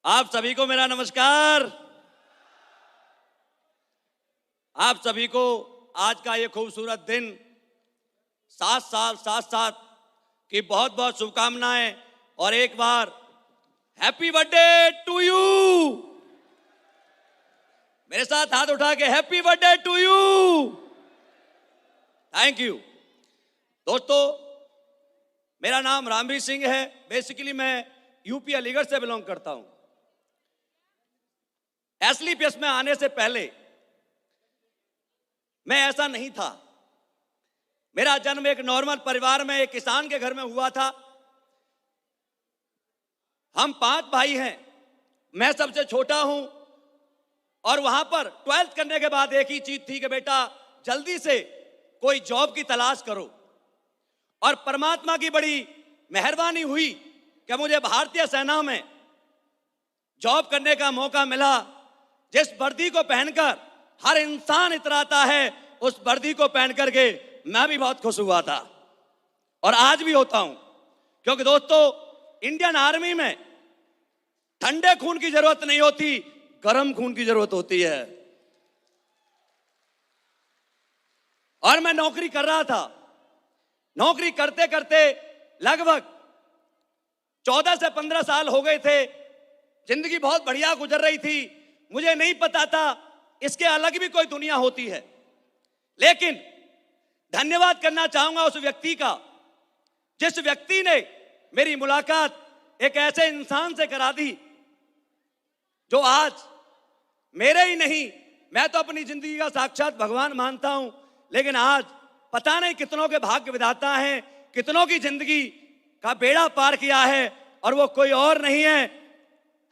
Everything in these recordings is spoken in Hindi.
आप सभी को मेरा नमस्कार। आप सभी को आज का ये खूबसूरत दिन 7 साल 7 साथ की बहुत बहुत शुभकामनाएं और एक बार हैप्पी बर्थडे टू यू। मेरे साथ हाथ उठा के happy birthday to you. Thank you. दोस्तों, मेरा नाम रामवीर सिंह है। बेसिकली मैं यूपी अलीगढ़ से बिलोंग करता हूं। एसलीपीएस में आने से पहले मैं ऐसा नहीं था। मेरा जन्म एक नॉर्मल परिवार में एक किसान के घर में हुआ था। हम 5 भाई हैं, मैं सबसे छोटा हूं। और वहां पर 12th करने के बाद एक ही चीज थी कि बेटा जल्दी से कोई जॉब की तलाश करो। और परमात्मा की बड़ी मेहरबानी हुई कि मुझे भारतीय सेना में जॉब करने का मौका मिला। जिस वर्दी को पहनकर हर इंसान इतराता है, उस वर्दी को पहन करके मैं भी बहुत खुश हुआ था और आज भी होता हूं। क्योंकि दोस्तों, इंडियन आर्मी में ठंडे खून की जरूरत नहीं होती, गर्म खून की जरूरत होती है। और मैं नौकरी कर रहा था। नौकरी करते करते लगभग 14 से 15 साल हो गए थे। जिंदगी बहुत बढ़िया गुजर रही थी। मुझे नहीं पता था इसके अलग भी कोई दुनिया होती है। लेकिन धन्यवाद करना चाहूंगा उस व्यक्ति का जिस व्यक्ति ने मेरी मुलाकात एक ऐसे इंसान से करा दी जो आज मेरे ही नहीं, मैं तो अपनी जिंदगी का साक्षात भगवान मानता हूं, लेकिन आज पता नहीं कितनों के भाग्य विधाता हैं, कितनों की जिंदगी का बेड़ा पार किया है। और वो कोई और नहीं है,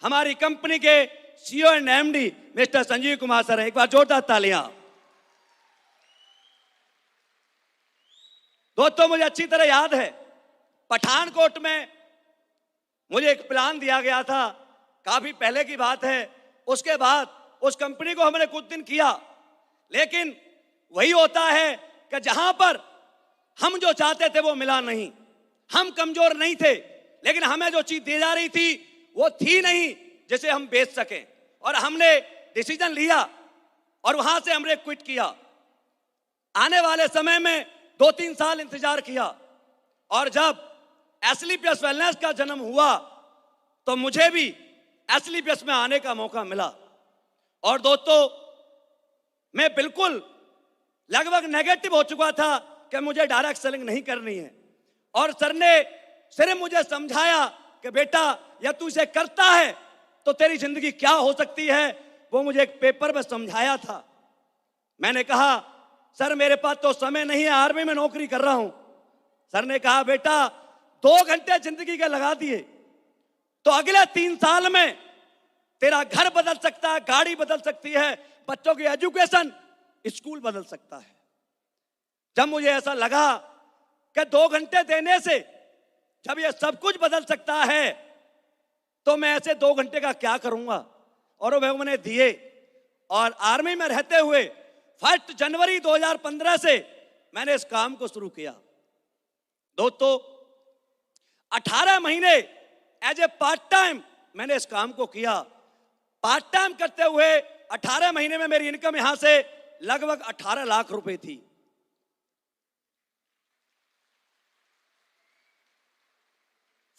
हमारी कंपनी के CEO and MD mister Sanjeev Kumar sir. एक बार जोरदार तालियां। दोस्तों, मुझे अच्छी तरह याद है पठानकोट में मुझे एक प्लान दिया गया था। काफी पहले की बात है। उसके बाद उस कंपनी को हमने कुछ दिन किया, लेकिन वही होता है कि जहां पर हम जो चाहते थे वो मिला नहीं। हम कमजोर नहीं थे, लेकिन हमें जो चीज दी जा रही थी वो थी नहीं जिसे हम बेच सकें। और हमने डिसीजन लिया और वहां से हमने क्विट किया। आने वाले समय में 2-3 साल इंतजार किया और जब एसलीपीएस वेलनेस का जन्म हुआ तो मुझे भी एसलीपीएस में आने का मौका मिला। और दोस्तों, मैं बिल्कुल लगभग नेगेटिव हो चुका था कि मुझे डायरेक्ट सेलिंग नहीं करनी है। और सर ने सिर्फ मुझे समझाया कि बेटा या तू इसे करता है तो तेरी जिंदगी क्या हो सकती है, वो मुझे एक पेपर में समझाया था। मैंने कहा सर मेरे पास तो समय नहीं है, आर्मी में नौकरी कर रहा हूं। सर ने कहा बेटा 2 घंटे जिंदगी के लगा दिए तो अगले 3 साल में तेरा घर बदल सकता है, गाड़ी बदल सकती है, बच्चों की एजुकेशन, स्कूल बदल सकता है। जब मुझे ऐसा लगा कि 2 घंटे देने से जब ये सब कुछ बदल सकता है तो मैं ऐसे 2 घंटे का क्या करूंगा, और वो मैंने दिए। और आर्मी में रहते हुए 1 जनवरी 2015 से मैंने इस काम को शुरू किया। दोस्तों, 18 महीने एज ए पार्ट टाइम मैंने इस काम को किया। पार्ट टाइम करते हुए 18 महीने में मेरी इनकम यहां से लगभग 18 लाख रुपए थी।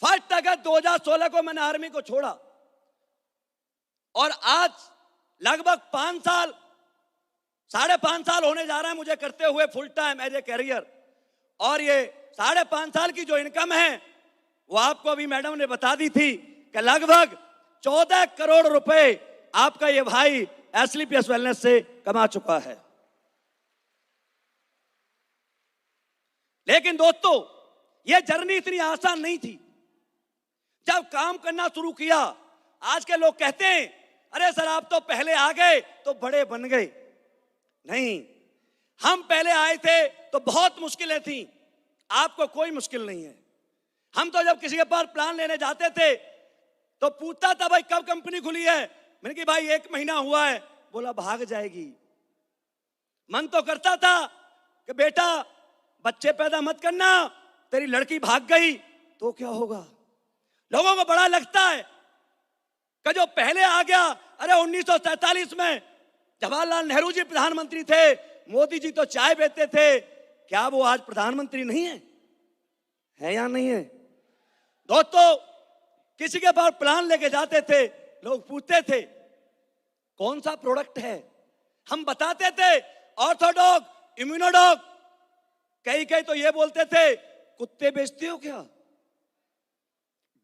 फर्स्ट अगस्त 2016 को मैंने आर्मी को छोड़ा और आज लगभग 5 साल 5.5 साल होने जा रहा है मुझे करते हुए full time as a career. और ये 5.5 साल की जो इनकम है वो आपको अभी मैडम ने बता दी थी कि लगभग 14 करोड़ रुपए आपका ये भाई एसलीपीएस वेलनेस से कमा चुका है। लेकिन दोस्तों, ये जर्नी इतनी आसान नहीं थी। जब काम करना शुरू किया, आज के लोग कहते हैं अरे सर आप तो पहले आ गए तो बड़े बन गए। नहीं, हम पहले आए थे तो बहुत मुश्किलें थी, आपको कोई मुश्किल नहीं है। हम तो जब किसी के पास प्लान लेने जाते थे तो पूछता था भाई कब कंपनी खुली है, मैंने कहा भाई 1 महीना हुआ है, बोला भाग जाएगी। मन तो करता था कि बेटा बच्चे पैदा मत करना, तेरी लड़की भाग गई तो क्या होगा। लोगों को बड़ा लगता है कि जो पहले आ गया। अरे 1947 में जवाहरलाल नेहरू जी प्रधानमंत्री थे, मोदी जी तो चाय बेचते थे, क्या वो आज प्रधानमंत्री नहीं है या नहीं है? दोस्तों, किसी के पास प्लान लेके जाते थे, लोग पूछते थे कौन सा प्रोडक्ट है, हम बताते थे ऑर्थोडॉक, इम्यूनोडॉक। कई कई तो ये बोलते थे कुत्ते बेचते हो क्या,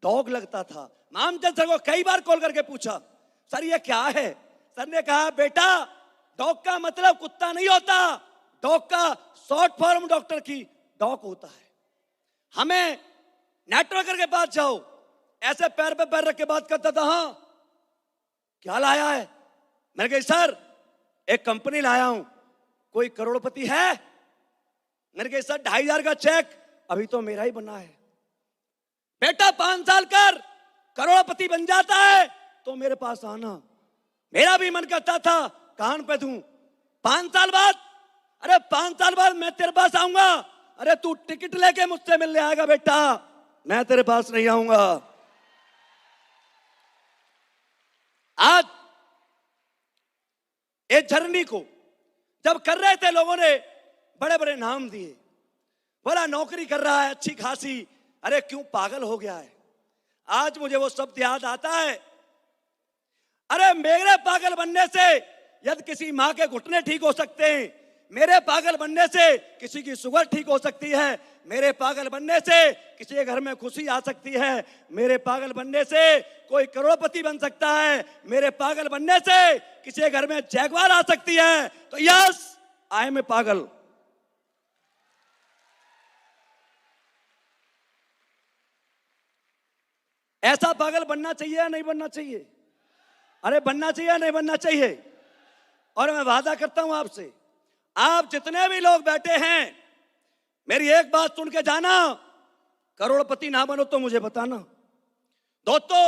डॉग लगता था। मामचंद सर को कई बार कॉल करके पूछा, सर ये क्या है? सर ने कहा बेटा, डॉग का मतलब कुत्ता नहीं होता, डॉग का शॉर्ट फॉर्म डॉक्टर की डॉग होता है। हमें नेटवर्कर के पास जाओ, ऐसे पैर पे पैर रख के बात करता था, हाँ क्या लाया है? मैंने कहा सर एक कंपनी लाया हूं, कोई करोड़पति है? मैंने कहा सर 2,500 का चेक अभी तो मेरा ही बना है। बेटा 5 साल कर, करोड़पति बन जाता है तो मेरे पास आना। मेरा भी मन करता था कान पे दूं। 5 साल बाद, अरे 5 साल बाद मैं तेरे पास आऊंगा। अरे तू टिकट लेके मुझसे मिलने आएगा बेटा, मैं तेरे पास नहीं आऊंगा। आज इस जर्नी को जब कर रहे थे, लोगों ने बड़े बड़े नाम दिए, बोला नौकरी कर रहा है अच्छी खासी, अरे क्यों पागल हो गया है। आज मुझे वो शब्द याद आता है, अरे मेरे पागल बनने से यदि किसी मां के घुटने ठीक हो सकते हैं, मेरे पागल बनने से किसी की शुगर ठीक हो सकती है, मेरे पागल बनने से किसी के घर में खुशी आ सकती है, मेरे पागल बनने से कोई करोड़पति बन सकता है, मेरे पागल बनने से किसी के घर में जैगवार आ सकती है। तो यस, आई एम ए पागल। ऐसा पागल बनना चाहिए या नहीं बनना चाहिए? अरे बनना चाहिए या नहीं बनना चाहिए? और मैं वादा करता हूं आपसे, आप जितने भी लोग बैठे हैं, मेरी एक बात सुन के जाना, करोड़पति ना बनो तो मुझे बताना। दोस्तों,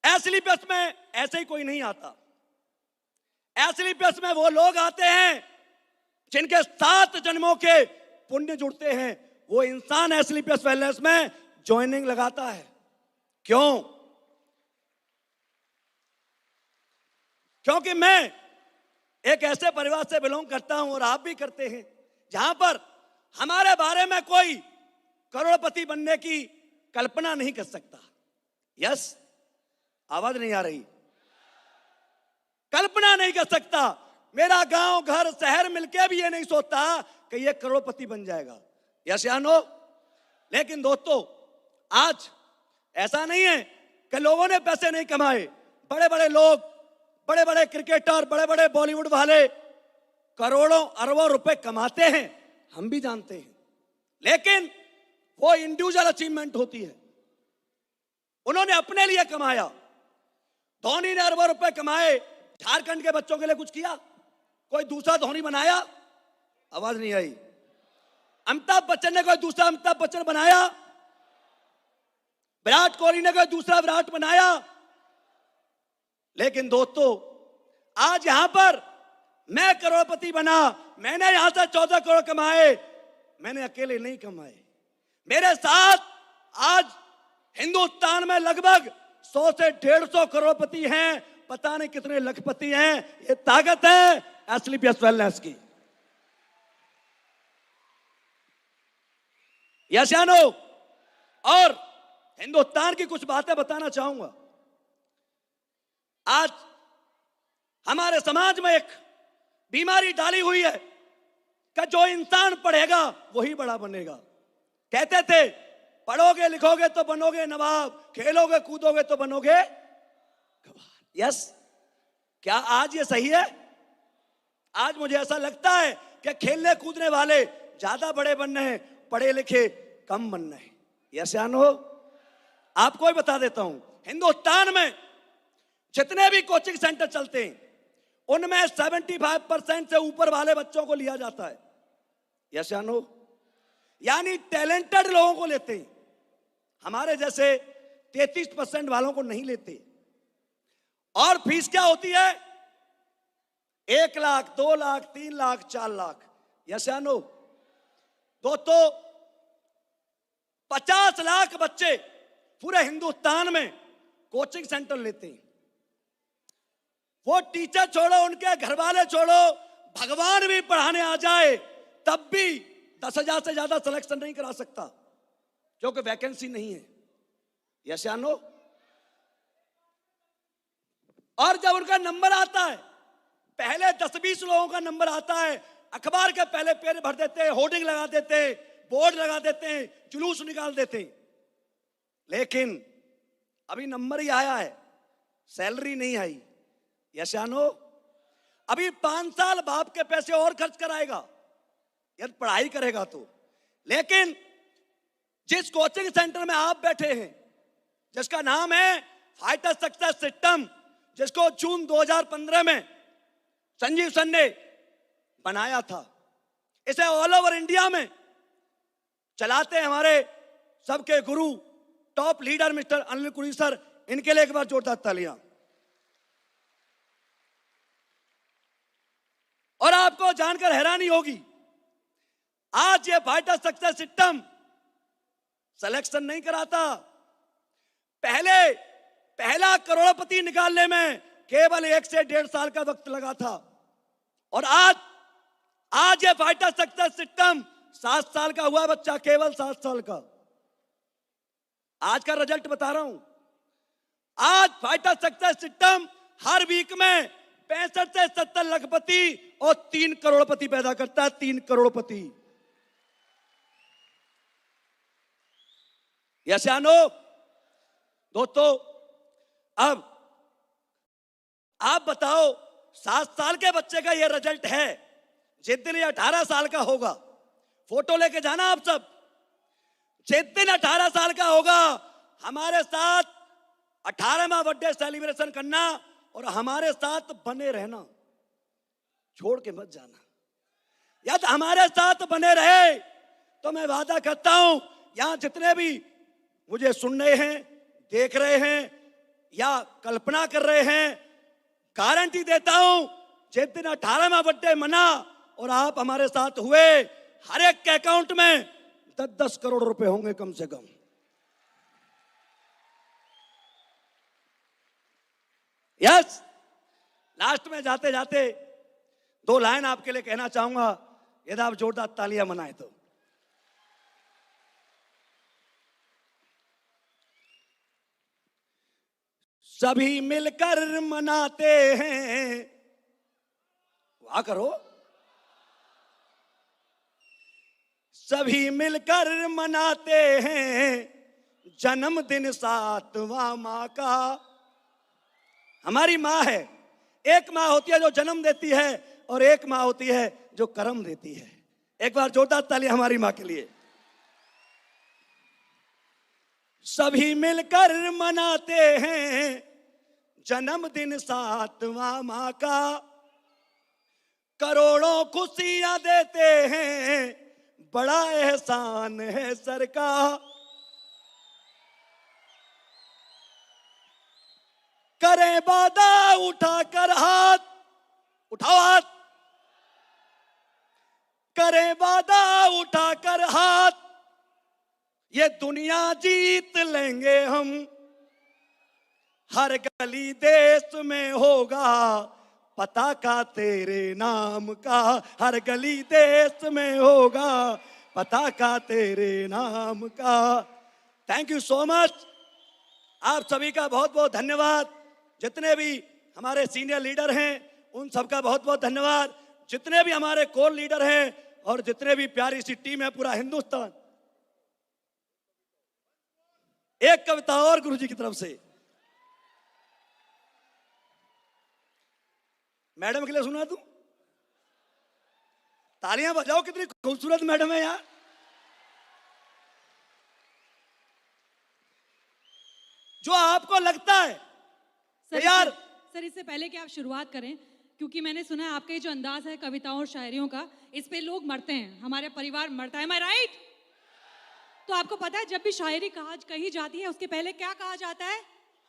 एसलीपीएस में ऐसे ही कोई नहीं आता। एसलीपीएस में वो लोग आते हैं जिनके 7 जन्मों के पुण्य जुड़ते हैं। वो इंसान एसलीपीएस वेलनेस में ज्वाइनिंग लगाता है। क्यों? क्योंकि मैं एक ऐसे परिवार से बिलोंग करता हूं, और आप भी करते हैं, जहां पर हमारे बारे में कोई करोड़पति बनने की कल्पना नहीं कर सकता। यस, आवाज नहीं आ रही? कल्पना नहीं कर सकता। मेरा गांव, घर, शहर मिलके भी ये नहीं सोचता कि ये करोड़पति बन जाएगा। यस या नो? लेकिन दोस्तों, आज ऐसा नहीं है कि लोगों ने पैसे नहीं कमाए। बड़े बड़े लोग, बड़े बड़े क्रिकेटर, बड़े बड़े बॉलीवुड वाले करोड़ों अरबों रुपए कमाते हैं, हम भी जानते हैं। लेकिन वो इंडिविजुअल अचीवमेंट होती है, उन्होंने अपने लिए कमाया। धोनी ने अरबों रुपए कमाए, झारखंड के बच्चों के लिए कुछ किया? कोई दूसरा धोनी बनाया? आवाज नहीं आई। अमिताभ बच्चन ने कोई दूसरा अमिताभ बच्चन बनाया? विराट कोहली ने कोई दूसरा विराट बनाया? लेकिन दोस्तों, आज यहां पर मैं करोड़पति बना, मैंने यहां से 14 करोड़ कमाए, मैंने अकेले नहीं कमाए। मेरे साथ आज हिंदुस्तान में लगभग 100 से 150 करोड़पति हैं, पता नहीं कितने लखपति हैं। ये ताकत है एसलीपीएस वेलनेस की। यस या नो? और हिंदुस्तान की कुछ बातें बताना चाहूंगा। आज हमारे समाज में एक बीमारी डाली हुई है कि जो इंसान पढ़ेगा वही बड़ा बनेगा। कहते थे पढ़ोगे लिखोगे तो बनोगे नवाब, खेलोगे कूदोगे तो बनोगे गवार। यस, क्या आज ये सही है? आज मुझे ऐसा लगता है कि खेलने कूदने वाले ज्यादा बड़े बनने हैं, पढ़े लिखे कम बनने हैं। यस या नो? आपको ही बता देता हूं, हिंदुस्तान में जितने भी कोचिंग सेंटर चलते हैं उनमें 75% से ऊपर वाले बच्चों को लिया जाता है। यस या नो? यानी टैलेंटेड लोगों को लेते हैं, हमारे जैसे 33% वालों को नहीं लेते। और फीस क्या होती है? 1 लाख, 2 लाख, 3 लाख, 4 लाख। यस या नो? दोस्तों, 50 लाख बच्चे पूरे हिंदुस्तान में कोचिंग सेंटर लेते हैं। वो टीचर छोड़ो, उनके घर वाले छोड़ो, भगवान भी पढ़ाने आ जाए तब भी 10,000 से ज्यादा सिलेक्शन नहीं करा सकता, क्योंकि वैकेंसी नहीं है। यस या नो? और जब उनका नंबर आता है, पहले 10-20 लोगों का नंबर आता है, अखबार के पहले पेज भर देते हैं, होर्डिंग लगा देते हैं, बोर्ड लगा देते हैं, जुलूस निकाल देते हैं। लेकिन अभी नंबर ही आया है, सैलरी नहीं आई। यस या नो? अभी 5 साल बाप के पैसे और खर्च कराएगा यदि पढ़ाई करेगा तो। लेकिन जिस कोचिंग सेंटर में आप बैठे हैं, जिसका नाम है फाइटर सक्सेस सिस्टम, जिसको जून 2015 में संजीव सन ने बनाया था, इसे ऑल ओवर इंडिया में चलाते हैं हमारे सबके गुरु, टॉप लीडर मिस्टर अनिल कुरी सर। इनके लिए एक बार जोरदार तालियां। और आपको जानकर हैरानी होगी, आज ये फाइटर सक्सेस सिस्टम सिलेक्शन नहीं कराता। पहला करोड़पति निकालने में केवल 1 से 1.5 साल का वक्त लगा था, और आज ये फाइटर सक्सेस सिस्टम 7 साल का हुआ बच्चा, केवल 7 साल का। आज का रिजल्ट बता रहा हूं। आज फाइटर सक्सेस सिस्टम हर वीक में 65 से 70 लखपति और 3 करोड़पति पैदा करता है। 3 करोड़पति। यस या नो? दोस्तों, अब आप बताओ, 7 साल के बच्चे का ये रिजल्ट है। जिस दिन ये 18 साल का होगा, फोटो लेके जाना आप सब। जिस दिन 18 साल का होगा, हमारे साथ 18वां बर्थडे सेलिब्रेशन करना और हमारे साथ बने रहना, छोड़ के मत जाना। यदि हमारे साथ बने रहे तो मैं वादा करता हूं, यहां जितने भी मुझे सुन रहे हैं, देख रहे हैं या कल्पना कर रहे हैं, गारंटी देता हूं, जिस दिन 18वां बर्थडे मना और आप हमारे साथ हुए, हर एक के अकाउंट में 10-10 करोड़ रुपए होंगे कम से कम। यस। लास्ट में जाते जाते 2 लाइन आपके लिए कहना चाहूंगा, यदि आप जोरदार तालियां मनाए तो। सभी मिलकर मनाते हैं, वाह करो, सभी मिलकर मनाते हैं जन्मदिन 7वां माँ का। हमारी माँ है, एक माँ होती है जो जन्म देती है और एक माँ होती है जो कर्म देती है। एक बार जोरदार ताली हमारी माँ के लिए। सभी मिलकर मनाते हैं जन्मदिन 7वां माँ का, करोड़ों खुशियां देते हैं, बड़ा एहसान है सर का। करें वादा उठाकर हाथ, उठाओ हाथ, करें वादा उठाकर हाथ, ये दुनिया जीत लेंगे हम। हर गली देश में होगा पताका तेरे नाम का, हर गली देश में होगा पताका तेरे नाम का। Thank you so much. आप सभी का बहुत बहुत धन्यवाद। जितने भी हमारे सीनियर लीडर हैं उन सबका बहुत बहुत धन्यवाद। जितने भी हमारे कोर लीडर हैं और जितने भी प्यारी सी टीम है पूरा हिंदुस्तान। एक कविता और गुरुजी की तरफ से मैडम के लिए सुना दूं? तालियां बजाओ, कितनी खूबसूरत मैडम है यार। जो आपको लगता है सर, यार सर इससे पहले कि आप शुरुआत करें, क्योंकि मैंने सुना है आपका ये जो अंदाज है कविताओं और शायरियों का, इस पे लोग मरते हैं, हमारे परिवार मरता है। Am I right? तो आपको पता है जब भी शायरी कही जाती है उसके पहले क्या कहा जाता है?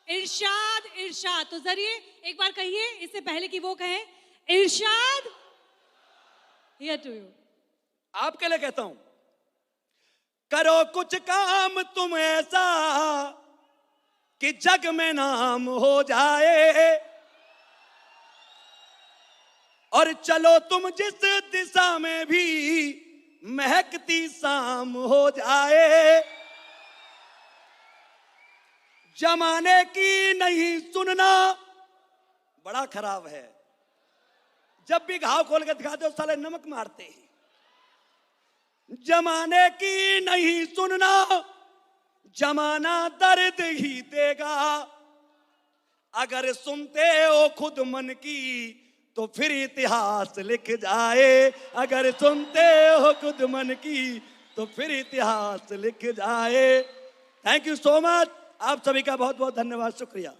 इरशाद, इरशाद। तो जरिए एक बार कहिए इससे पहले कि वो कहें इरशाद। Here to you. आपके लिए कहता हूं, करो कुछ काम तुम ऐसा कि जग में नाम हो जाए, और चलो तुम जिस दिशा में भी महकती शाम हो जाए। जमाने की नहीं सुनना बड़ा खराब है। जब भी घाव खोल के दिखाते हो साले नमक मारते हैं। जमाने की नहीं सुनना, जमाना दर्द ही देगा। अगर सुनते हो खुद मन की तो फिर इतिहास लिख जाए। अगर सुनते हो खुद मन की तो फिर इतिहास लिख जाए। Thank you so much. आप सभी का बहुत बहुत धन्यवाद, शुक्रिया।